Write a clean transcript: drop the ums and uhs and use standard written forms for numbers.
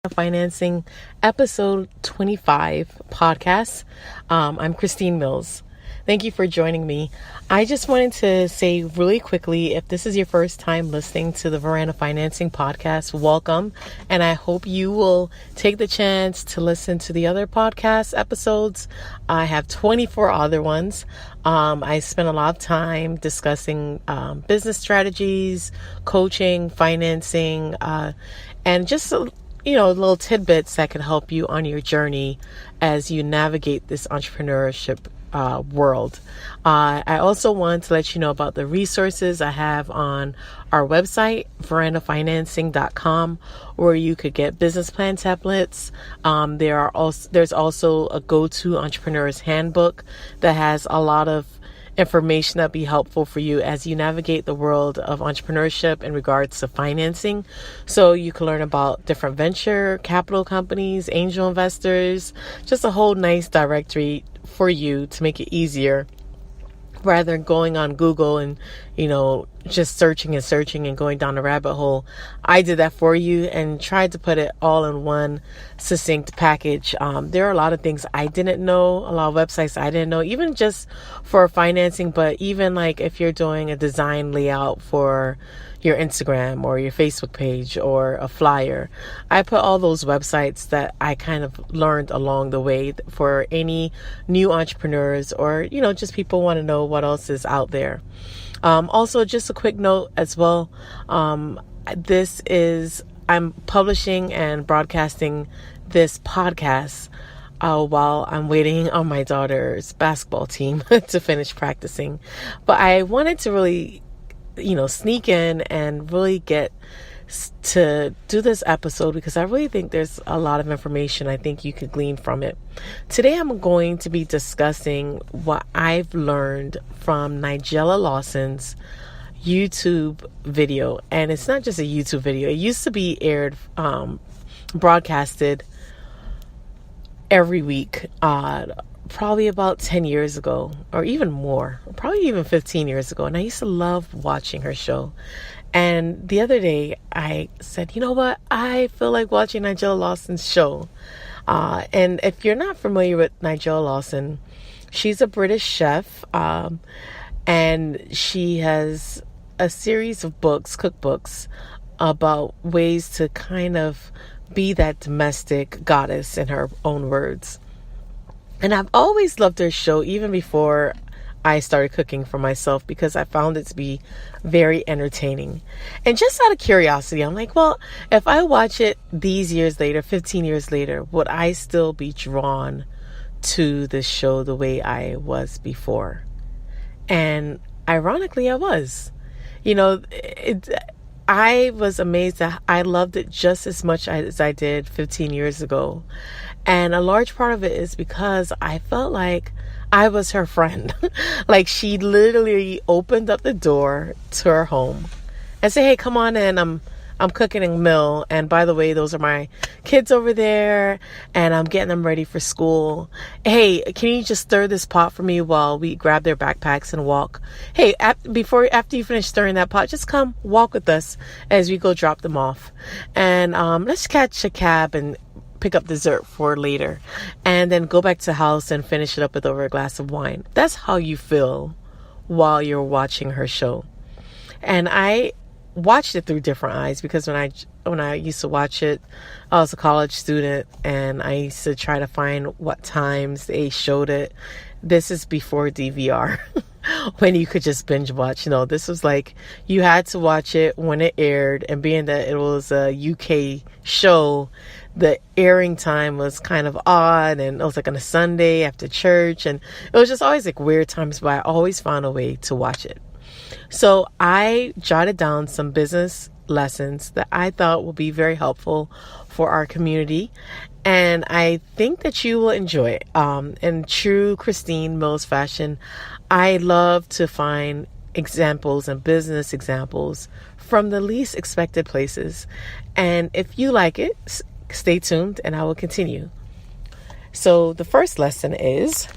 Financing episode 25 podcast. I'm Christine Mills. Thank you for joining me. I just wanted to say really quickly, if this is your first time listening to the Veranda Financing podcast, welcome. And I hope you will take the chance to listen to the other podcast episodes. I have 24 other ones. I spent a lot of time discussing business strategies, coaching, financing, and just little tidbits that can help you on your journey as you navigate this entrepreneurship world. I also want to let you know about the resources I have on our website, verandafinancing.com, where you could get business plan templates. There's also a go-to entrepreneur's handbook that has a lot of information that'd be helpful for you as you navigate the world of entrepreneurship in regards to financing. So you can learn about different venture capital companies, angel investors, just a whole nice directory for you to make it easier rather than going on Google and, just searching and going down a rabbit hole. I did that for you and tried to put it all in one succinct package. There are a lot of things I didn't know, a lot of websites I didn't know, even just for financing, but even like if you're doing a design layout for your Instagram or your Facebook page or a flyer. I put all those websites that I kind of learned along the way for any new entrepreneurs or, just people want to know what else is out there. Also, just a quick note as well. I'm publishing and broadcasting this podcast while I'm waiting on my daughter's basketball team to finish practicing. But I wanted to really sneak in and really get to do this episode because I really think there's a lot of information I think you could glean from it. Today I'm going to be discussing what I've learned from Nigella Lawson's YouTube video. And it's not just a YouTube video. It used to be broadcasted every week, probably about 10 years ago or even more, probably even 15 years ago. And I used to love watching her show. And the other day I said, you know what? I feel like watching Nigella Lawson's show. And if you're not familiar with Nigella Lawson, she's a British chef. And she has a series of cookbooks about ways to kind of be that domestic goddess in her own words. And I've always loved her show, even before I started cooking for myself, because I found it to be very entertaining. And just out of curiosity, I'm like, well, if I watch it these years later, 15 years later, would I still be drawn to this show the way I was before? And ironically, I was. I was amazed that I loved it just as much as I did 15 years ago. And a large part of it is because I felt like I was her friend. Like she literally opened up the door to her home and said, hey, come on in. I'm cooking a meal. And by the way, those are my kids over there and I'm getting them ready for school. Hey, can you just stir this pot for me while we grab their backpacks and walk? Hey, after you finish stirring that pot, just come walk with us as we go drop them off. And let's catch a cab and pick up dessert for later and then go back to the house and finish it up with over a glass of wine. That's how you feel while you're watching her show. And I watched it through different eyes because when I used to watch it, I was a college student and I used to try to find what times they showed it. This is before DVR when you could just binge watch. This was like you had to watch it when it aired, and being that it was a UK show, the airing time was kind of odd, and it was like on a Sunday after church, and it was just always like weird times, but I always found a way to watch it. So I jotted down some business lessons that I thought would be very helpful for our community, and I think that you will enjoy it. In true Christine Mills fashion, I love to find examples and business examples from the least expected places. And if you like it, stay tuned and I will continue. So the first lesson is